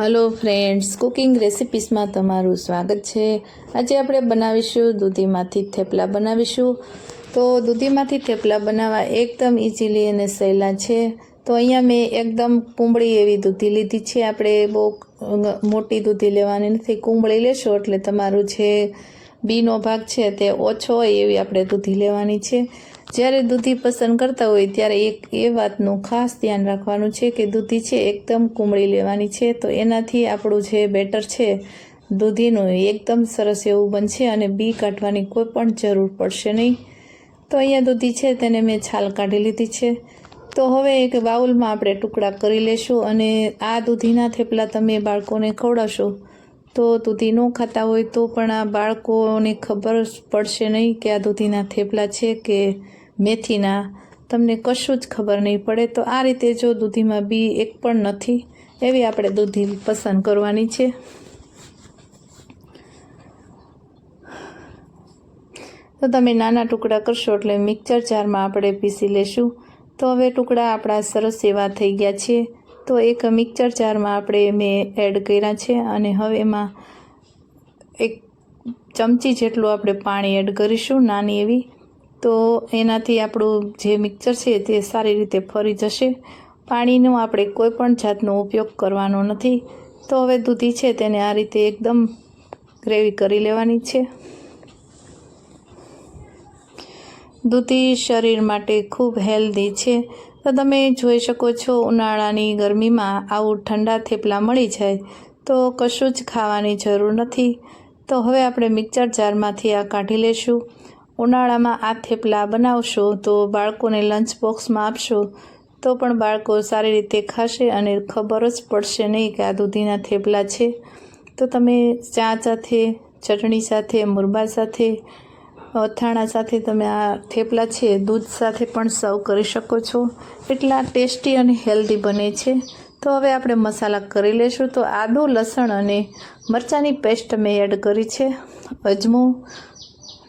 Hello friends, cooking recipes में तमारू स्वागत है। आज આપણે બનાવીશું દૂધીમાંથી થેપલા બનાવીશું। તો દૂધીમાંથી થેપલા બનાવવા એકદમ ઇઝીલી અને સહેલા છે। તો અહીંયા મેં એકદમ કુંબળી એવી દૂધી લીધી છે। આપણે બહુ મોટી દૂધી લેવાની નથી, કુંબળી લેશો એટલે તમારું જે બીનો ભાગ છે તે ઓછો હોય એવી આપણે દૂધી લેવાની છે। જ્યારે દૂધી પસંદ કરતા હોય ત્યારે એક એ વાતનું ખાસ ધ્યાન રાખવાનું છે કે દૂધી છે એકદમ કુંબળી લેવાની છે। તો એનાથી આપણું જે બેટર છે દૂધીનું એકદમ સરસ એવું બનશે અને બી કાઢવાની કોઈ પણ જરૂર પડશે નહીં। તો અહીંયા દૂધી છે તેને મેં છાલ કાઢી લીધી છે। તો હવે એક બાઉલમાં આપણે ટુકડા કરી લેશું અને આ દૂધીના થેપલા તમે બાળકોને ખવડાવશો તો દૂધી ન ખાતા હોય તો પણ આ બાળકોને ખબર પડશે નહીં કે આ દૂધીના થેપલા છે કે મેથીના, તમને કશું જ ખબર નહીં પડે। તો આ રીતે જો દૂધીમાં બી એક પણ નથી એવી આપણે દૂધી પસંદ કરવાની છે। તો તમે નાના ટુકડા કરશો એટલે મિક્સર જારમાં આપણે પીસી લેશું। તો હવે ટુકડા આપણા સરસ એવા થઈ ગયા છે। તો એક મિક્સર જારમાં આપણે મેં એડ કર્યા છે અને હવે એમાં એક ચમચી જેટલું આપણે પાણી એડ કરીશું, નાની એવી। તો એનાથી આપણું જે મિક્સર છે તે સારી રીતે ફરી જશે। પાણીનો આપણે કોઈ પણ જાતનો ઉપયોગ કરવાનો નથી। તો હવે દૂધી છે તેને આ રીતે એકદમ ગ્રેવી કરી લેવાની છે। દૂધી શરીર માટે ખૂબ હેલ્ધી છે। તો તમે જોઈ શકો છો ઉનાળાની ગરમીમાં આવું ઠંડા થેપલા મળી જાય તો કશું જ ખાવાની જરૂર નથી। તો હવે આપણે મિક્સર જારમાંથી આ કાઢી લેશું। ઉનાળામાં આ થેપલા બનાવશો તો બાળકોને લંચ બોક્સમાં આપશો તો પણ બાળકો સારી રીતે ખાશે અને ખબર જ પડશે નહીં કે આ દૂધીના થેપલા છે। તો તમે ચા સાથે, ચટણી સાથે, મુરબા સાથે, અથાણા સાથે તમે આ થેપલા છે દૂધ સાથે પણ સર્વ કરી શકો છો। એટલા ટેસ્ટી અને હેલ્ધી બને છે। તો હવે આપણે મસાલા કરી લેશું। તો આદું, લસણ અને મરચાંની પેસ્ટ મેં એડ કરી છે, અજમો,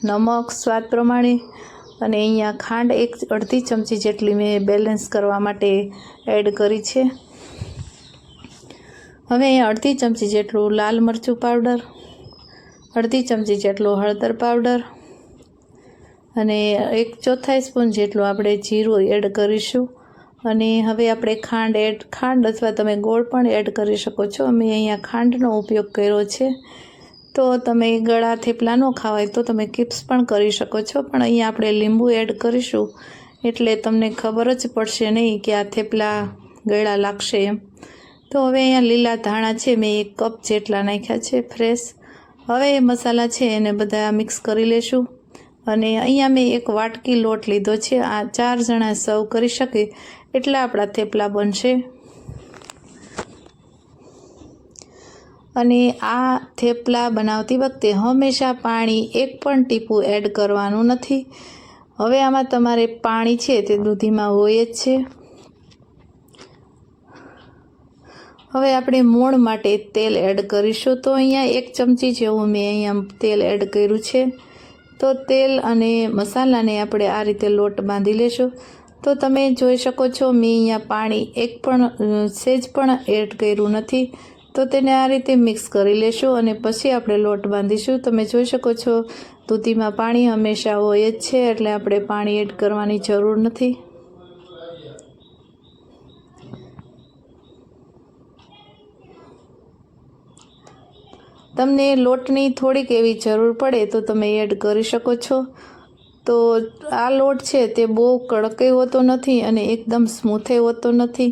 નમક સ્વાદ પ્રમાણે અને અહીંયા ખાંડ અડધી ચમચી જેટલી મેં બેલેન્સ કરવા માટે એડ કરી છે। હવે અહીંયા અડધી ચમચી જેટલું લાલ મરચું પાવડર, અડધી ચમચી જેટલો હળદર પાવડર અને 1/4 સ્પૂન જેટલું આપણે જીરું એડ કરીશું। અને હવે આપણે ખાંડ અથવા તમે ગોળ પણ એડ કરી શકો છો। અમે અહીંયા ખાંડનો ઉપયોગ કર્યો છે। તો તમે ગળા થેપલા ન ખાવાય તો તમે કિપ્સ પણ કરી શકો છો, પણ અહીંયા આપણે લીંબુ એડ કરીશું એટલે તમને ખબર જ પડશે નહીં કે આ થેપલા ગળા લાગશે એમ। તો હવે અહીંયા લીલા ધાણા છે મેં 1 કપ જેટલા નાખ્યા છે ફ્રેશ। હવે એ મસાલા છે એને બધા મિક્સ કરી લેશું અને અહીંયા મેં 1 વાટકી લોટ લીધો છે। આ 4 જણા સર્વ કરી શકે એટલા આપણા થેપલા બનશે। અને આ થેપલા બનાવતી વખતે હંમેશા પાણી 1 પણ ટીપું એડ કરવાનું નથી। હવે આમાં તમારે પાણી છે તે દૂધીમાં હોય જ છે। હવે આપણે મોણ માટે તેલ એડ કરીશું। તો અહીંયા 1 ચમચી જેવું મેં અહીંયા તેલ એડ કર્યું છે। તો તેલ અને મસાલાને આપણે આ રીતે લોટ બાંધી લેશું। તો તમે જોઈ શકો છો મેં અહીંયા પાણી 1 પણ સહેજ પણ એડ કર્યું નથી। તો તેને આ રીતે મિક્સ કરી લેશું અને પછી આપણે લોટ બાંધીશું। તમે જોઈ શકો છો દૂધીમાં પાણી હંમેશા હોય જ છે એટલે આપણે પાણી એડ કરવાની જરૂર નથી। તમને લોટની થોડીક એવી જરૂર પડે તો તમે એડ કરી શકો છો। તો આ લોટ છે તે બહુ કડક હોતો નથી અને એકદમ સ્મૂથ હોતો નથી।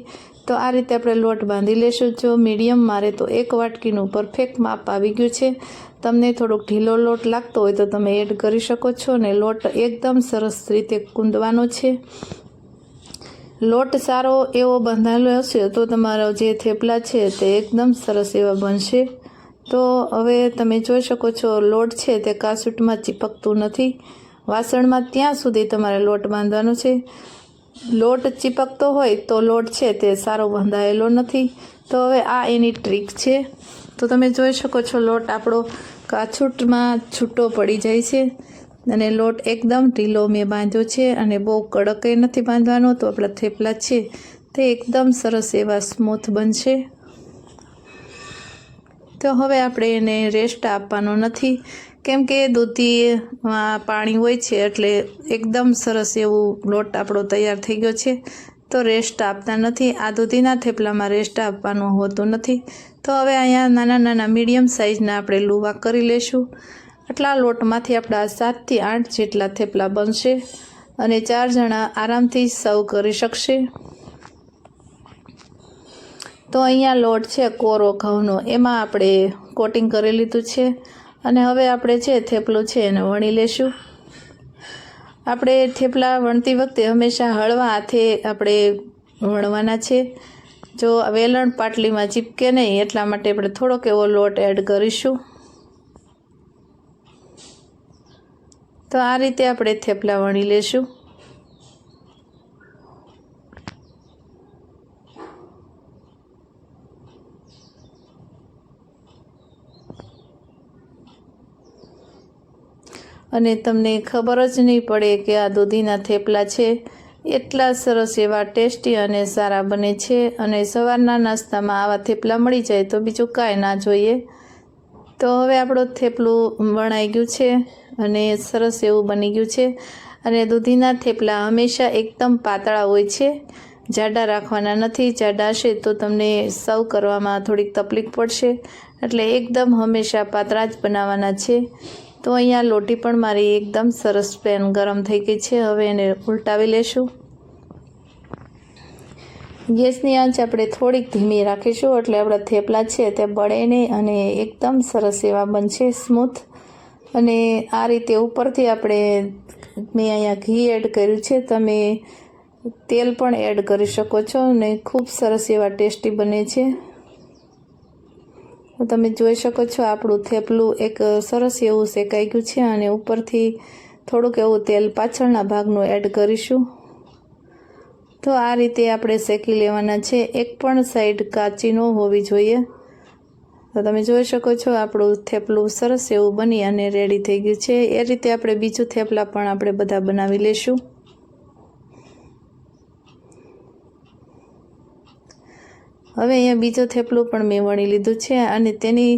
તો આ રીતે આપણે લોટ બાંધી લેશું। જો મીડિયમ મારે તો 1 વાટકીનું પરફેક્ટ માપ આવી ગયું છે। તમને થોડોક ઢીલો લોટ લાગતો હોય તો તમે એડ કરી શકો છો ને લોટ એકદમ સરસ રીતે કૂંદવાનો છે। લોટ સારો એવો બંધાયેલો હશે તો તમારા જે થેપલા છે તે એકદમ સરસ એવા બનશે। તો હવે તમે જોઈ શકો છો લોટ છે તે કાસૂટમાં ચીપકતું નથી વાસણમાં, ત્યાં સુધી તમારે લોટ બાંધવાનો છે। લોટ ચીપકતો હોય તો લોટ છે તે સારો બંધાયેલો નથી। તો હવે આ એની ટ્રીક છે। તો તમે જોઈ શકો છો લોટ આપણો કાસૂટમાં છૂટો પડી જાય છે અને લોટ એકદમ ઢીલો મેં બાંધ્યો છે અને બહુ કડક નથી બાંધવાનો। તો આપણા થેપલા છે તે એકદમ સરસ એવા સ્મૂથ બનશે। તો હવે આપણે એને રેસ્ટ આપવાનો નથી, કેમ કે દૂધીમાં પાણી હોય છે એટલે એકદમ સરસ એવું લોટ આપણો તૈયાર થઈ ગયો છે. તો રેસ્ટ આપતા નથી, આ દૂધીના થેપલામાં રેસ્ટ આપવાનું હોતું નથી. તો હવે અહીંયા નાના નાના મીડિયમ સાઇઝના આપણે લુવા કરી લેશું. આટલા લોટમાંથી આપણા 7 થી 8 જેટલા થેપલા બનશે અને 4 જણા આરામથી સર્વ કરી શકશે. તો અહીંયા લોટ છે કોરો ઘઉંનો, એમાં આપણે કોટિંગ કરી લીધું છે અને હવે આપણે છે થેપલું છે એને વણી લેશું. આપણે થેપલા વણતી વખતે હંમેશા હળવા હાથે આપણે વણવાના છે. જો વેલણ પાટલીમાં ચીપકે નહીં એટલા માટે આપણે થોડોક એવો લોટ એડ કરીશું. તો આ રીતે આપણે થેપલા વણી લેશું. અને તમને ખબર જ નહીં પડે કે આ દૂધીના થેપલા છે એટલા સરસ એવા ટેસ્ટી અને સારા બને છે. અને સવારના નાસ્તામાં આવા થેપલા મળી જાય તો બીજું કાંઈ ના જોઈએ. તો હવે આપણું થેપલું વણાઈ ગયું છે અને સરસ એવું બની ગયું છે. અને દૂધીના થેપલા હંમેશા એકદમ પાતળા હોય છે, જાડા રાખવાના નથી. જાડા હશે તો તમને સર્વ કરવામાં થોડીક તકલીફ પડશે, એટલે એકદમ હંમેશા પાતળા જ બનાવવાના છે. તો અહીંયા લોટી પણ મારી એકદમ સરસ પેન ગરમ થઈ ગઈ છે. હવે એને ઉલટાવી લેશું. ગેસની આંચ આપણે થોડીક ધીમી રાખીશું એટલે આપણા થેપલા છે તે બળે નહીં અને એકદમ સરસ એવા બનશે, સ્મૂથ. અને આ રીતે ઉપરથી આપણે મેં અહીંયા ઘી એડ કર્યું છે, તમે તેલ પણ એડ કરી શકો છો અને ખૂબ સરસ એવા ટેસ્ટી બને છે. તમે જોઈ શકો છો આપણું થેપલું એક સરસ એવું શેકાઈ ગયું છે અને ઉપરથી થોડુંક એવું તેલ પાછળના ભાગનું એડ કરીશું. તો આ રીતે આપણે શેકી લેવાના છે, એક પણ સાઈડ કાચી ન હોવી જોઈએ. તો તમે જોઈ શકો છો આપણું થેપલું સરસ એવું બની અને રેડી થઈ ગયું છે. એ રીતે આપણે બીજું થેપલા પણ આપણે બધા બનાવી લેશું. હવે અહીંયા બીજો થેપલું પણ મેં વણી લીધું છે અને તેની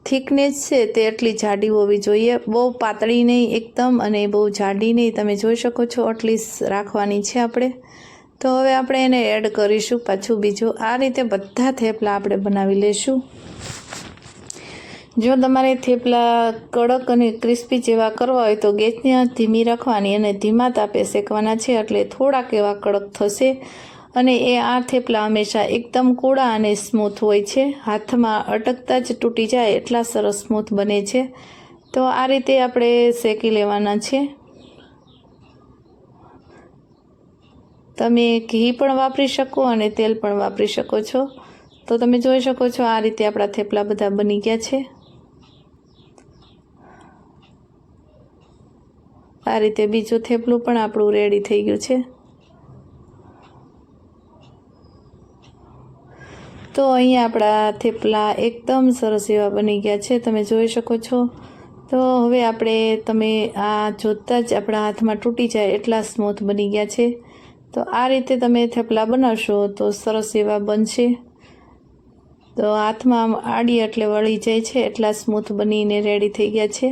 થિકનેસ છે તે એટલી જાડી હોવી જોઈએ, બહુ પાતળી નહીં એકદમ અને બહુ જાડી નહીં. તમે જોઈ શકો છો આટલી રાખવાની છે આપણે. તો હવે આપણે એને એડ કરીશું પાછું બીજું. આ રીતે બધા થેપલા આપણે બનાવી લેશું. જો તમારે થેપલા કડક અને ક્રિસ્પી જેવા કરવા હોય તો ગેસની આંચ ધીમી રાખવાની અને ધીમા તાપે શેકવાના છે, એટલે થોડાક એવા કડક થશે. અને આ થેપલા હંમેશા એકદમ કૂડા અને સ્મૂથ હોય છે, હાથમાં અટકતા જ તૂટી જાય એટલા સરસ સ્મૂથ બને છે. તો આ રીતે આપણે શેકી લેવાના છે. તમે ઘી પણ વાપરી શકો અને તેલ પણ વાપરી શકો છો. તો તમે જોઈ શકો છો આ રીતે આપણા થેપલા બધા બની ગયા છે. આ રીતે બીજું થેપલું પણ આપણું રેડી થઈ ગયું છે. તો અહીંયા આપણા થેપલા એકદમ સરસ એવા બની ગયા છે, તમે જોઈ શકો છો. તો હવે તમે આ જોતાં જ આપણા હાથમાં તૂટી જાય એટલા સ્મૂથ બની ગયા છે. તો આ રીતે તમે થેપલા બનાવશો તો સરસ એવા બનશે. તો હાથમાં આડી એટલે વળી જાય છે એટલા સ્મૂથ બનીને રેડી થઈ ગયા છે.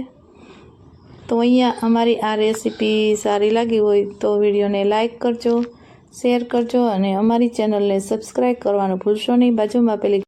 તો અહીંયા અમારી આ રેસીપી સારી લાગી હોય તો વિડીયોને લાઈક કરજો, શેર કરજો અને અમારી ચેનલને સબસ્ક્રાઈબ કરવાનું ભૂલશો નહીં. બાજુમાં પેલી